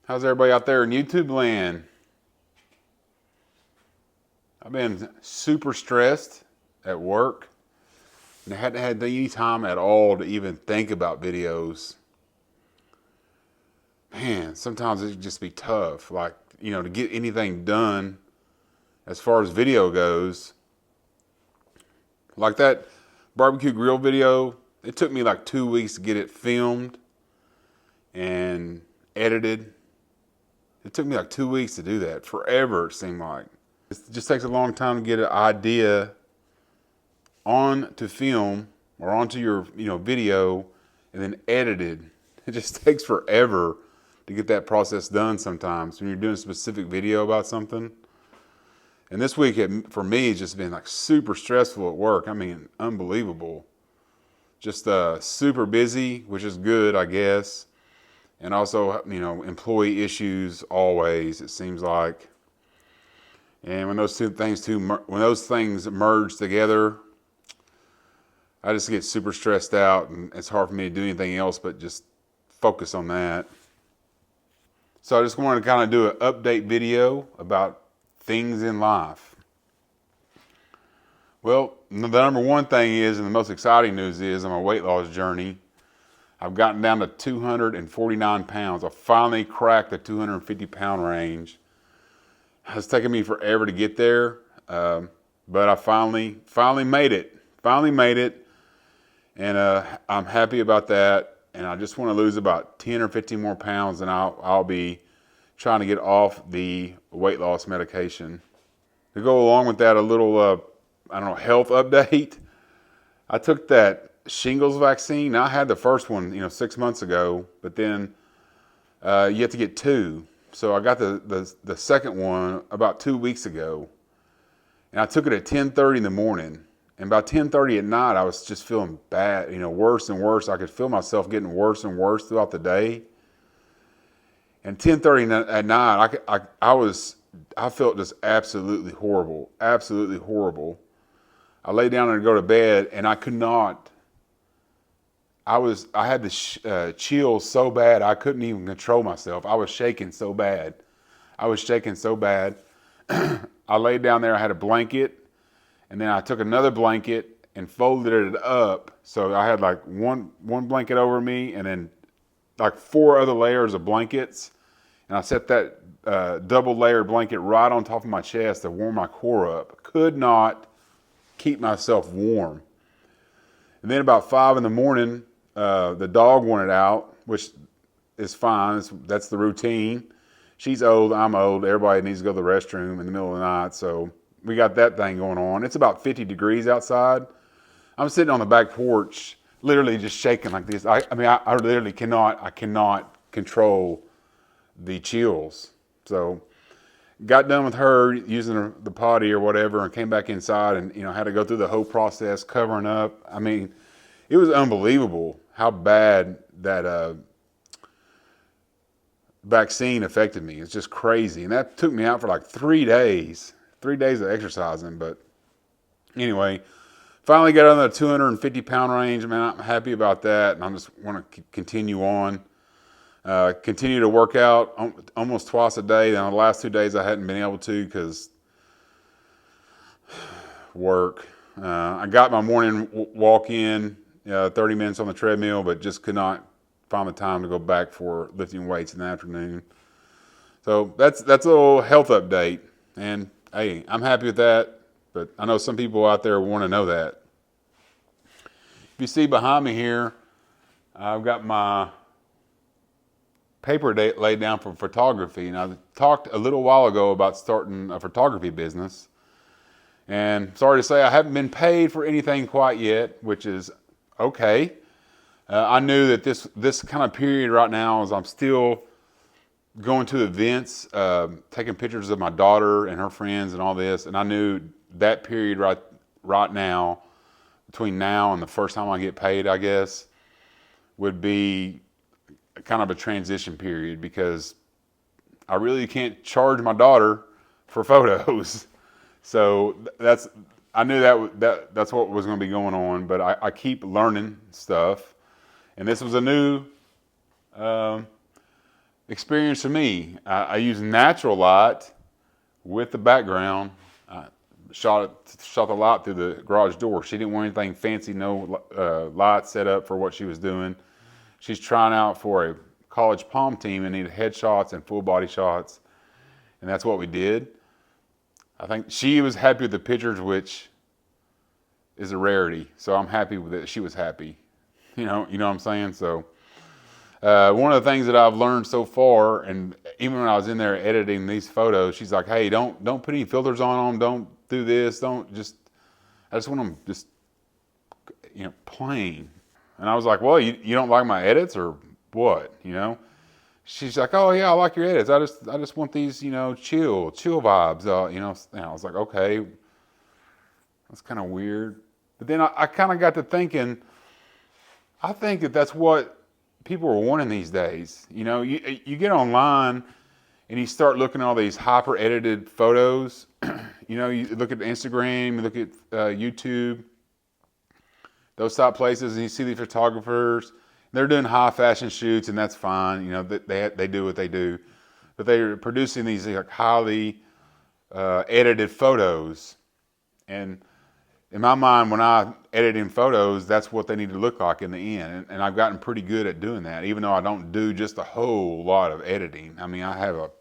How's everybody out there in YouTube land? I've been super stressed at work and I hadn't had any time at all to even think about videos. Man, sometimes it can just be tough, like, to get anything done as far as video goes. Like that barbecue grill video, it took me like 2 weeks to get it filmed and edited. It took me like 2 weeks to do that. Forever, it seemed like. It just takes a long time to get an idea onto film or onto your video and then edited. It just takes forever to get that process done sometimes when you're doing a specific video about something. And this week for me it's just been like super stressful at work. I mean, unbelievable. Just super busy, which is good, I guess. And also, employee issues always, it seems like. And when those things merge together, I just get super stressed out and it's hard for me to do anything else but just focus on that. So I just wanted to kind of do an update video about things in life. Well, the number one thing is, and the most exciting news is, on my weight loss journey, I've gotten down to 249 pounds. I finally cracked the 250 pound range. It's taken me forever to get there, but I finally made it. Finally made it, and I'm happy about that. And I just want to lose about 10 or 15 more pounds, and I'll be trying to get off the weight loss medication. To go along with that, a little health update. I took that shingles vaccine. Now, I had the first one 6 months ago, but then you have to get two. So I got the second one about 2 weeks ago, and I took it at 10:30 in the morning. And by 10:30 at night, I was just feeling bad, worse and worse. I could feel myself getting worse and worse throughout the day. And 10:30 at night, I felt just absolutely horrible, absolutely horrible. I lay down and go to bed, and I could not. I had the chills so bad I couldn't even control myself. I was shaking so bad. I laid down there. I had a blanket. And then I took another blanket and folded it up. So I had like one blanket over me and then like 4 other layers of blankets. And I set that double layer blanket right on top of my chest to warm my core up. Could not keep myself warm. And then about 5 in the morning, the dog wanted out, which is fine. That's the routine. She's old, I'm old. Everybody needs to go to the restroom in the middle of the night. So we got that thing going on. It's about 50 degrees outside. I'm sitting on the back porch, literally just shaking like this. I literally cannot control the chills. So got done with her using the potty or whatever and came back inside and, had to go through the whole process covering up. I mean, it was unbelievable how bad that vaccine affected me. It's just crazy. And that took me out for like 3 days. 3 days of exercising, but anyway, finally got under the 250 pound range. Man, I'm happy about that, and I just want to continue on. Continue to work out almost twice a day. Now, the last 2 days I hadn't been able to because work. I got my morning walk in, 30 minutes on the treadmill, but just could not find the time to go back for lifting weights in the afternoon. So that's a little health update, and hey, I'm happy with that, but I know some people out there want to know that. If you see behind me here, I've got my paper laid down for photography, and I talked a little while ago about starting a photography business. And sorry to say, I haven't been paid for anything quite yet, which is okay. I knew that this kind of period right now is I'm still going to events, taking pictures of my daughter and her friends and all this, and I knew that period right now, between now and the first time I get paid, I guess, would be kind of a transition period because I really can't charge my daughter for photos. So I knew that's what was going to be going on, but I keep learning stuff, and this was a new experience for me. I use natural light with the background. I shot the light through the garage door. She didn't want anything fancy, no light set up for what she was doing. She's trying out for a college pom team and needed headshots and full body shots, and that's what we did. I think she was happy with the pictures, which is a rarity. So I'm happy with it. She was happy. You know what I'm saying? So one of the things that I've learned so far, and even when I was in there editing these photos, she's like, "Hey, don't put any filters on them. Don't do this. Don't just. I just want them just, plain." And I was like, "Well, you don't like my edits or what? She's like, "Oh yeah, I like your edits. I just want these, chill vibes." And I was like, "Okay, that's kind of weird." But then I kind of got to thinking, I think that's what people are wanting these days. You get online and you start looking at all these hyper edited photos. You look at Instagram, you look at YouTube, those type places, and you see these photographers. They're doing high fashion shoots, and that's fine. They do what they do, but they're producing these like highly edited photos. And in my mind, when I edit in photos, that's what they need to look like in the end. And I've gotten pretty good at doing that, even though I don't do just a whole lot of editing. I mean, I have a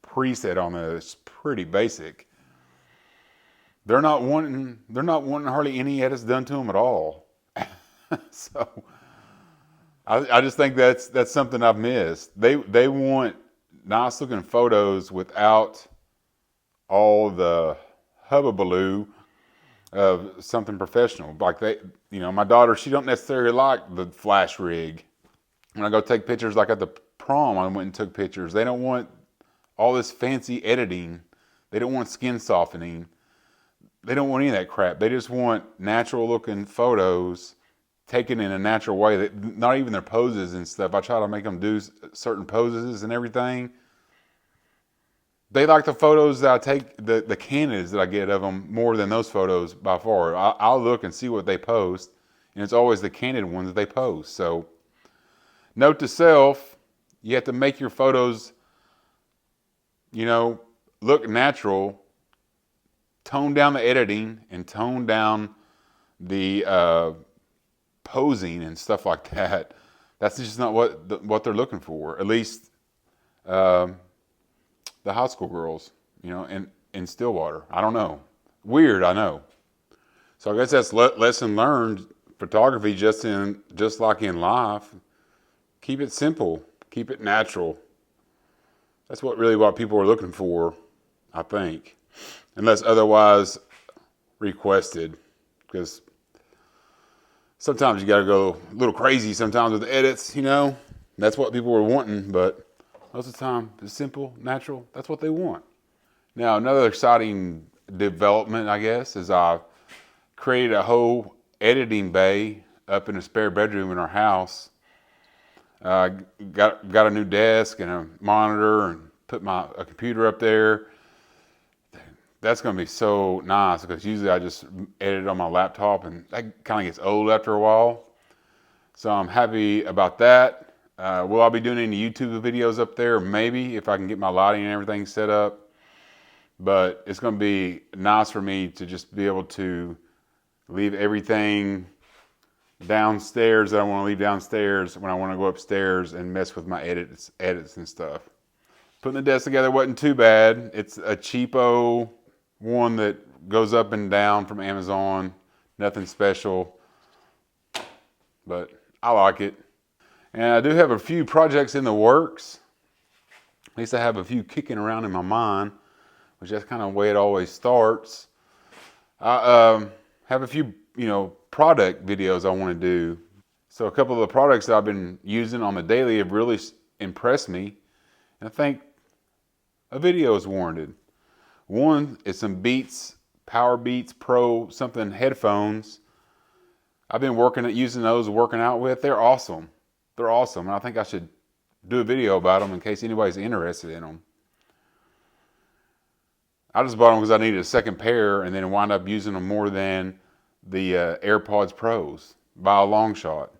preset on it that's pretty basic. They're not wanting hardly any edits done to them at all. So I just think that's something I've missed. They want nice looking photos without all the hubbubaloo of something professional. Like my daughter, she don't necessarily like the flash rig. When I go take pictures, like at the prom, I went and took pictures. They don't want all this fancy editing. They don't want skin softening. They don't want any of that crap. They just want natural looking photos taken in a natural way. That not even their poses and stuff. I try to make them do certain poses and everything. They like the photos that I take, the candids that I get of them more than those photos by far. I'll look and see what they post, and it's always the candid ones that they post. So, note to self, you have to make your photos, look natural, tone down the editing, and tone down the posing and stuff like that. That's just not what they're looking for. At least the high school girls, in Stillwater. I don't know. Weird, I know. So I guess that's lesson learned. Photography, just like in life, keep it simple, keep it natural. That's what people are looking for, I think, unless otherwise requested. Because sometimes you got to go a little crazy sometimes with the edits, That's what people are wanting, but most of the time, it's simple, natural. That's what they want. Now, another exciting development, I guess, is I've created a whole editing bay up in a spare bedroom in our house. Got a new desk and a monitor and put a computer up there. That's going to be so nice because usually I just edit on my laptop and that kind of gets old after a while. So I'm happy about that. Will I be doing any YouTube videos up there? Maybe, if I can get my lighting and everything set up. But it's going to be nice for me to just be able to leave everything downstairs that I want to leave downstairs when I want to go upstairs and mess with my edits and stuff. Putting the desk together wasn't too bad. It's a cheapo one that goes up and down from Amazon. Nothing special, but I like it. And I do have a few projects in the works. At least I have a few kicking around in my mind, which that's kind of the way it always starts. I have a few, product videos I want to do. So a couple of the products that I've been using on the daily have really impressed me. And I think a video is warranted. One is some Beats, Power Beats Pro something headphones. I've been using those, working out with. They're awesome. They're awesome, and I think I should do a video about them in case anybody's interested in them. I just bought them because I needed a second pair and then wound up using them more than the AirPods Pros by a long shot.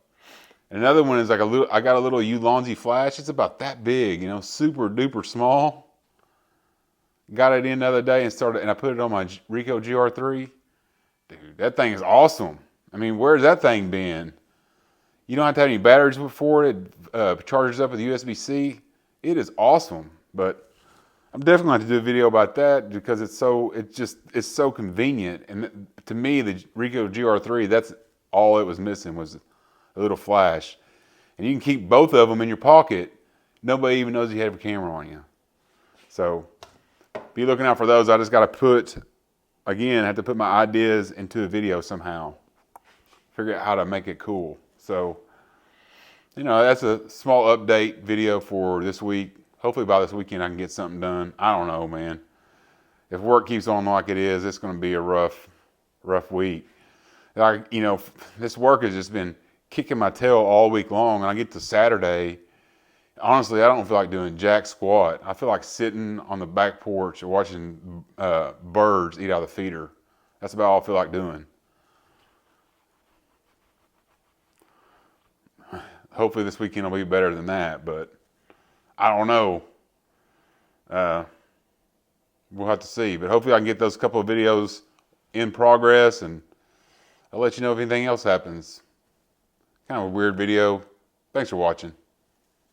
Another one is like I got a little Ulanzi flash. It's about that big, you know, super duper small. Got it in the other day and I put it on my Ricoh GR3. Dude, that thing is awesome. I mean, where's that thing been? You don't have to have any batteries for it. It charges up with USB-C. It is awesome. But I'm definitely going to do a video about that because it's so convenient. And to me, the Ricoh GR3, that's all it was missing was a little flash. And you can keep both of them in your pocket. Nobody even knows you have a camera on you. So be looking out for those. I just got to have to put my ideas into a video somehow. Figure out how to make it cool. So, you know, that's a small update video for this week. Hopefully by this weekend I can get something done. I don't know, man. If work keeps on like it is, it's going to be a rough week. You know, this work has just been kicking my tail all week long, and I get to Saturday. Honestly, I don't feel like doing jack squat. I feel like sitting on the back porch and watching birds eat out of the feeder. That's about all I feel like doing. Hopefully this weekend will be better than that, but I don't know. We'll have to see. But hopefully I can get those couple of videos in progress, and I'll let you know if anything else happens. Kind of a weird video. Thanks for watching.